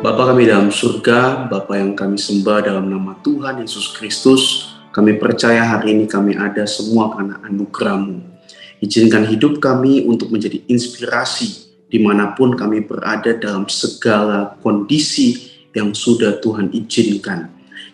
Bapa kami dalam surga, Bapa yang kami sembah dalam nama Tuhan Yesus Kristus, kami percaya hari ini kami ada semua karena anugerah-Mu. Izinkan hidup kami untuk menjadi inspirasi dimanapun kami berada dalam segala kondisi yang sudah Tuhan izinkan.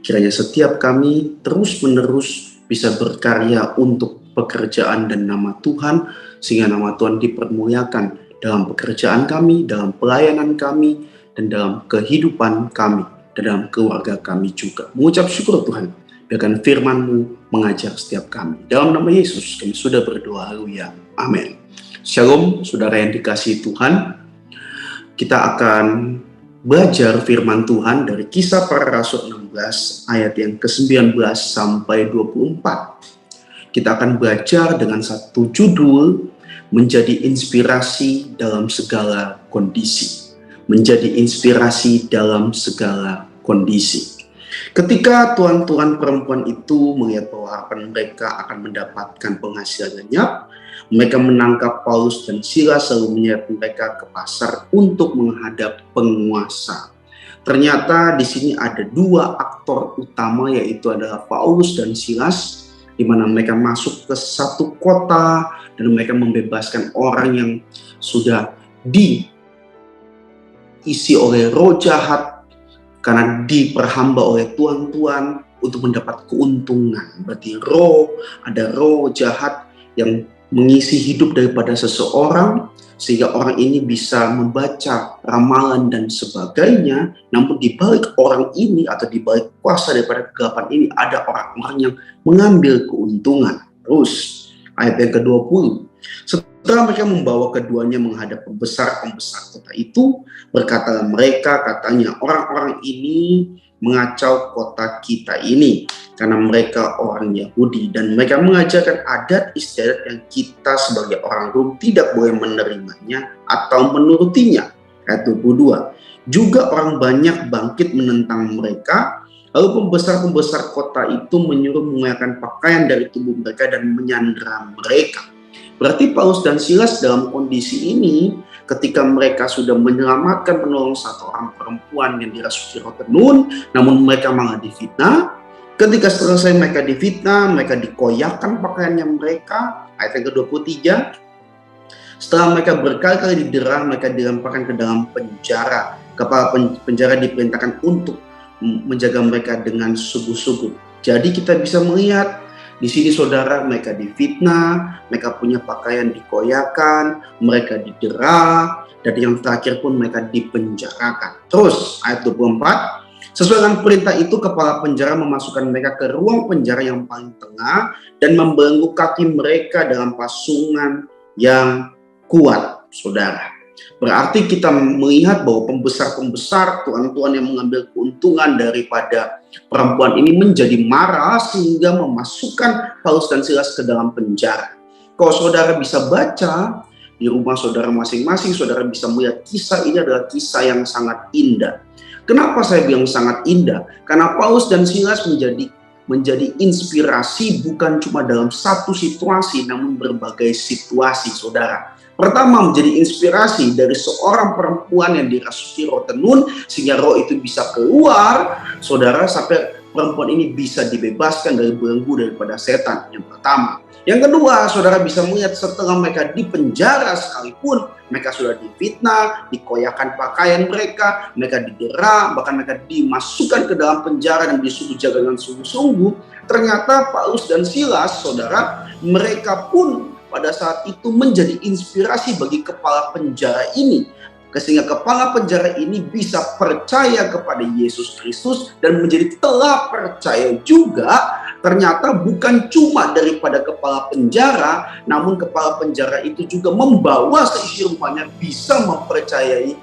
Kiranya setiap kami terus-menerus bisa berkarya untuk pekerjaan dan nama Tuhan, sehingga nama Tuhan dipermuliakan dalam pekerjaan kami, dalam pelayanan kami, dan dalam kehidupan kami, dan dalam keluarga kami juga. Mengucap syukur Tuhan, biarkan firman-Mu mengajar setiap kami. Dalam nama Yesus kami sudah berdoa, haleluya, amin. Shalom saudara yang dikasihi Tuhan, kita akan belajar firman Tuhan dari Kisah Para Rasul 16 ayat yang ke-19 sampai 24. Kita akan belajar dengan satu judul, menjadi inspirasi dalam segala kondisi. Menjadi inspirasi dalam segala kondisi. Ketika tuan-tuan perempuan itu melihat bahwa harapan mereka akan mendapatkan penghasilan lenyap, mereka menangkap Paulus dan Silas lalu menyeret mereka ke pasar untuk menghadap penguasa. Ternyata di sini ada dua aktor utama, yaitu adalah Paulus dan Silas, di mana mereka masuk ke satu kota dan mereka membebaskan orang yang sudah diisi oleh roh jahat karena diperhamba oleh tuan-tuan untuk mendapat keuntungan. Berarti ada roh jahat yang mengisi hidup daripada seseorang sehingga orang ini bisa membaca ramalan dan sebagainya. Namun di balik orang ini atau di balik kuasa daripada kegelapan ini ada orang-orang yang mengambil keuntungan. Terus ayat yang ke-20. Setelah mereka membawa keduanya menghadap pembesar-pembesar kota itu, berkatalah mereka, katanya, orang-orang ini mengacau kota kita ini karena mereka orang Yahudi dan mereka mengajarkan adat istiadat yang kita sebagai orang Rom tidak boleh menerimanya atau menurutinya. Ayat 22. Juga orang banyak bangkit menentang mereka, lalu pembesar-pembesar kota itu menyuruh mengeluarkan pakaian dari tubuh mereka dan menyandera mereka. Berarti Paulus dan Silas dalam kondisi ini, ketika mereka sudah menyelamatkan menolong satu orang perempuan yang dirasuki roh tenun, namun mereka malah difitnah. Ketika selesai mereka difitnah, mereka dikoyakkan pakaiannya mereka. Ayat yang ke-23. Setelah mereka berkali-kali didera, mereka dilemparkan ke dalam penjara. Kepala penjara diperintahkan untuk menjaga mereka dengan sungguh-sungguh. Jadi kita bisa melihat di sini saudara, mereka difitnah, mereka punya pakaian dikoyakan, mereka didera, dan yang terakhir pun mereka dipenjarakan. Terus ayat 24, sesuai dengan perintah itu kepala penjara memasukkan mereka ke ruang penjara yang paling tengah dan membelenggu kaki mereka dalam pasungan yang kuat, saudara. Berarti kita melihat bahwa pembesar-pembesar, tuan-tuan yang mengambil keuntungan daripada perempuan ini menjadi marah sehingga memasukkan Paulus dan Silas ke dalam penjara. Kalau saudara bisa baca di rumah saudara masing-masing, saudara bisa melihat kisah ini adalah kisah yang sangat indah. Kenapa saya bilang sangat indah? Karena Paulus dan Silas menjadi inspirasi bukan cuma dalam satu situasi, namun berbagai situasi, saudara. Pertama, menjadi inspirasi dari seorang perempuan yang dirasuki roh tenun sehingga roh itu bisa keluar, saudara, sampai perempuan ini bisa dibebaskan dari belenggu daripada setan. Yang pertama. Yang kedua, saudara bisa melihat setelah mereka dipenjara sekalipun, mereka sudah difitnah, dikoyakan pakaian mereka didera, bahkan mereka dimasukkan ke dalam penjara dan disuruh jaga dengan sungguh-sungguh. Ternyata Paulus dan Silas, saudara, mereka pun pada saat itu menjadi inspirasi bagi kepala penjara ini. Sehingga kepala penjara ini bisa percaya kepada Yesus Kristus dan menjadi telah percaya juga. Ternyata bukan cuma daripada kepala penjara, namun kepala penjara itu juga membawa seisi rumahnya bisa mempercayai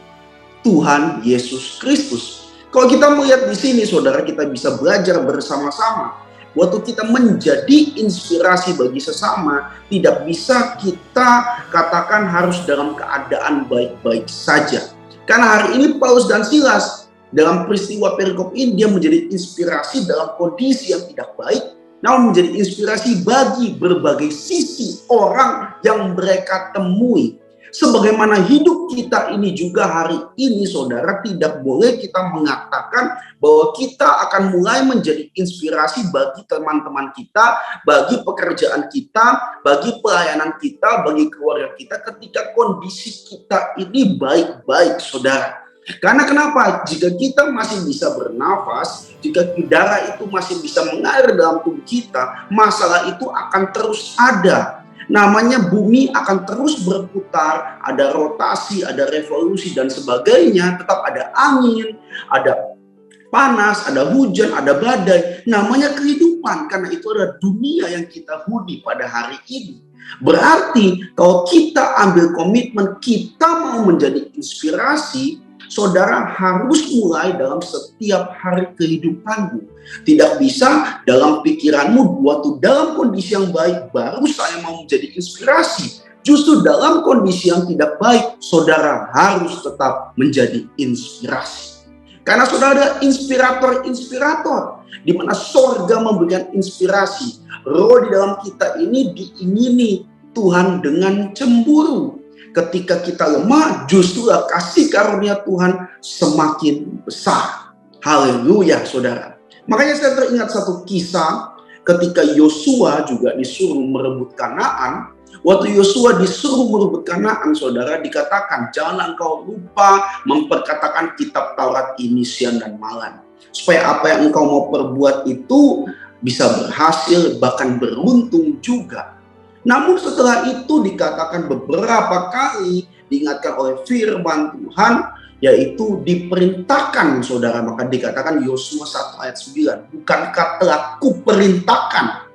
Tuhan Yesus Kristus. Kalau kita melihat di sini, saudara, kita bisa belajar bersama-sama. Waktu kita menjadi inspirasi bagi sesama, tidak bisa kita katakan harus dalam keadaan baik-baik saja. Karena hari ini Paulus dan Silas dalam peristiwa perikop ini dia menjadi inspirasi dalam kondisi yang tidak baik, namun menjadi inspirasi bagi berbagai sisi orang yang mereka temui. Sebagaimana hidup kita ini juga hari ini, saudara, tidak boleh kita mengatakan bahwa kita akan mulai menjadi inspirasi bagi teman-teman kita, bagi pekerjaan kita, bagi pelayanan kita, bagi keluarga kita ketika kondisi kita ini baik-baik, saudara. Karena kenapa? Jika kita masih bisa bernafas, jika darah itu masih bisa mengalir dalam tubuh kita, masalah itu akan terus ada. Namanya bumi akan terus berputar, ada rotasi, ada revolusi dan sebagainya, tetap ada angin, ada panas, ada hujan, ada badai. Namanya kehidupan, karena itu adalah dunia yang kita huni pada hari ini. Berarti kalau kita ambil komitmen, kita mau menjadi inspirasi, saudara harus mulai dalam setiap hari kehidupanmu. Tidak bisa dalam pikiranmu waktu dalam kondisi yang baik baru saya mau menjadi inspirasi. Justru dalam kondisi yang tidak baik, saudara harus tetap menjadi inspirasi. Karena saudara ada inspirator-inspirator, di mana sorga memberikan inspirasi. Roh di dalam kita ini diingini Tuhan dengan cemburu. Ketika kita lemah, justru kasih karunia Tuhan semakin besar. Haleluya, saudara. Makanya saya teringat satu kisah ketika Yosua juga disuruh merebut Kanaan. Waktu Yosua disuruh merebut Kanaan, saudara, dikatakan jangan engkau lupa memperkatakan kitab Taurat ini siang dan malam, supaya apa yang engkau mau perbuat itu bisa berhasil, bahkan beruntung juga. Namun setelah itu dikatakan beberapa kali, diingatkan oleh firman Tuhan, yaitu diperintahkan, saudara. Maka dikatakan Yosua 1 ayat 9, bukankah telah kuperintahkan?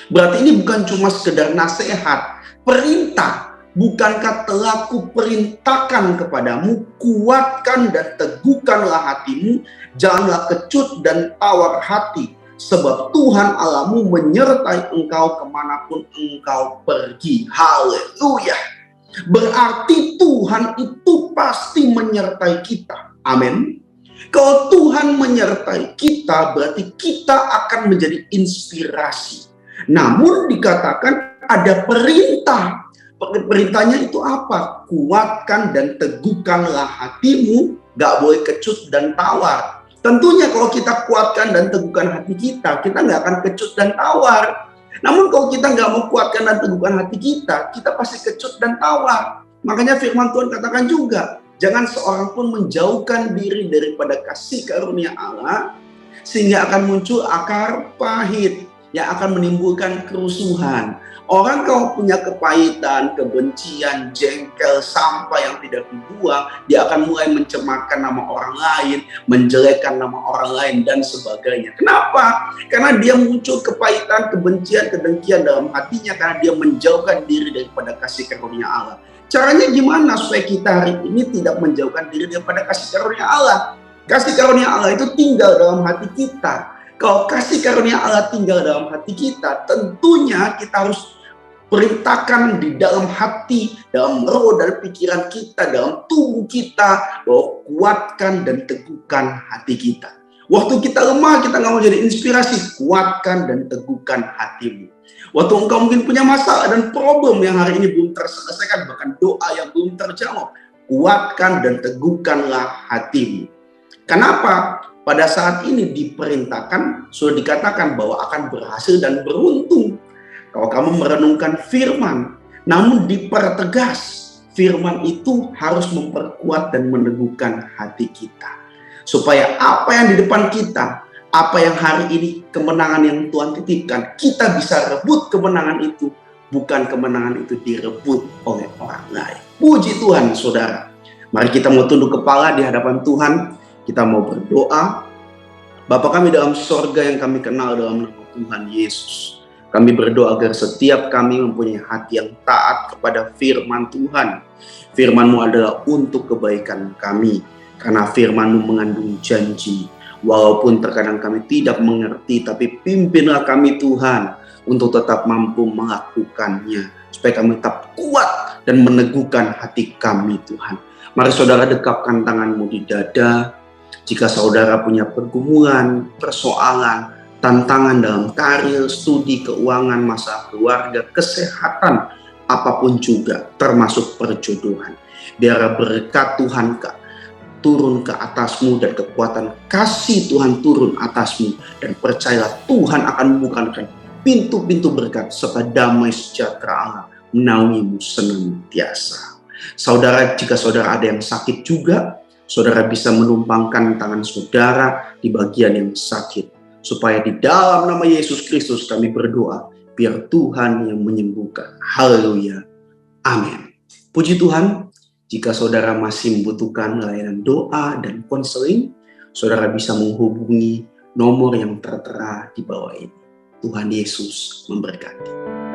Berarti ini bukan cuma sekedar nasihat, perintah. Bukankah telah kuperintahkan kepadamu, kuatkan dan teguhkanlah hatimu, janganlah kecut dan tawar hati, sebab Tuhan Allahmu menyertai engkau kemanapun engkau pergi. Haleluya. Berarti Tuhan itu pasti menyertai kita. Amin. Kalau Tuhan menyertai kita, berarti kita akan menjadi inspirasi. Namun dikatakan ada perintah. Perintahnya itu apa? Kuatkan dan teguhkanlah hatimu, gak boleh kecut dan tawar. Tentunya kalau kita kuatkan dan teguhkan hati kita nggak akan kecut dan tawar. Namun kalau kita nggak mau kuatkan dan teguhkan hati kita pasti kecut dan tawar. Makanya firman Tuhan katakan juga, jangan seorang pun menjauhkan diri daripada kasih karunia Allah, sehingga akan muncul akar pahit yang akan menimbulkan kerusuhan. Orang kalau punya kepahitan, kebencian, jengkel, sampah yang tidak dibuang, dia akan mulai mencemarkan nama orang lain, menjelekkan nama orang lain, dan sebagainya. Kenapa? Karena dia muncul kepahitan, kebencian, kedengkian dalam hatinya, karena dia menjauhkan diri daripada kasih karunia Allah. Caranya gimana supaya kita hari ini tidak menjauhkan diri daripada kasih karunia Allah? Kasih karunia Allah itu tinggal dalam hati kita. Kalau kasih karunia Allah tinggal dalam hati kita, tentunya kita harus perintahkan di dalam hati, dalam roh dan pikiran kita, dalam tubuh kita, bahwa kuatkan dan teguhkan hati kita. Waktu kita lemah, kita nggak mau jadi inspirasi, kuatkan dan teguhkan hatimu. Waktu engkau mungkin punya masalah dan problem yang hari ini belum terselesaikan, bahkan doa yang belum terjawab, kuatkan dan teguhkanlah hatimu. Kenapa? Pada saat ini diperintahkan, sudah dikatakan bahwa akan berhasil dan beruntung. Kalau kamu merenungkan firman, namun dipertegas, firman itu harus memperkuat dan meneguhkan hati kita. Supaya apa yang di depan kita, apa yang hari ini kemenangan yang Tuhan titipkan, kita bisa rebut kemenangan itu, bukan kemenangan itu direbut oleh orang lain. Puji Tuhan, saudara. Mari kita mau tunduk kepala di hadapan Tuhan, kita mau berdoa. Bapa kami dalam sorga yang kami kenal dalam nama Tuhan Yesus. Kami berdoa agar setiap kami mempunyai hati yang taat kepada firman Tuhan. Firman-Mu adalah untuk kebaikan kami. Karena firman-Mu mengandung janji. Walaupun terkadang kami tidak mengerti, tapi pimpinlah kami Tuhan untuk tetap mampu melakukannya. Supaya kami tetap kuat dan meneguhkan hati kami Tuhan. Mari saudara dekapkan tangan-Mu di dada. Jika saudara punya pergumulan, persoalan, tantangan dalam karir, studi, keuangan, masalah keluarga, kesehatan, apapun juga, termasuk perjodohan. Biar berkat Tuhan turun ke atasmu dan kekuatan kasih Tuhan turun atasmu, dan percayalah Tuhan akan membukakan pintu-pintu berkat serta damai sejahtera Allah menaungimu senantiasa. Saudara, jika saudara ada yang sakit juga, saudara bisa menumpangkan tangan saudara di bagian yang sakit, supaya di dalam nama Yesus Kristus kami berdoa, biar Tuhan yang menyembuhkan. Haleluya. Amin. Puji Tuhan, jika saudara masih membutuhkan layanan doa dan konseling, saudara bisa menghubungi nomor yang tertera di bawah ini. Tuhan Yesus memberkati.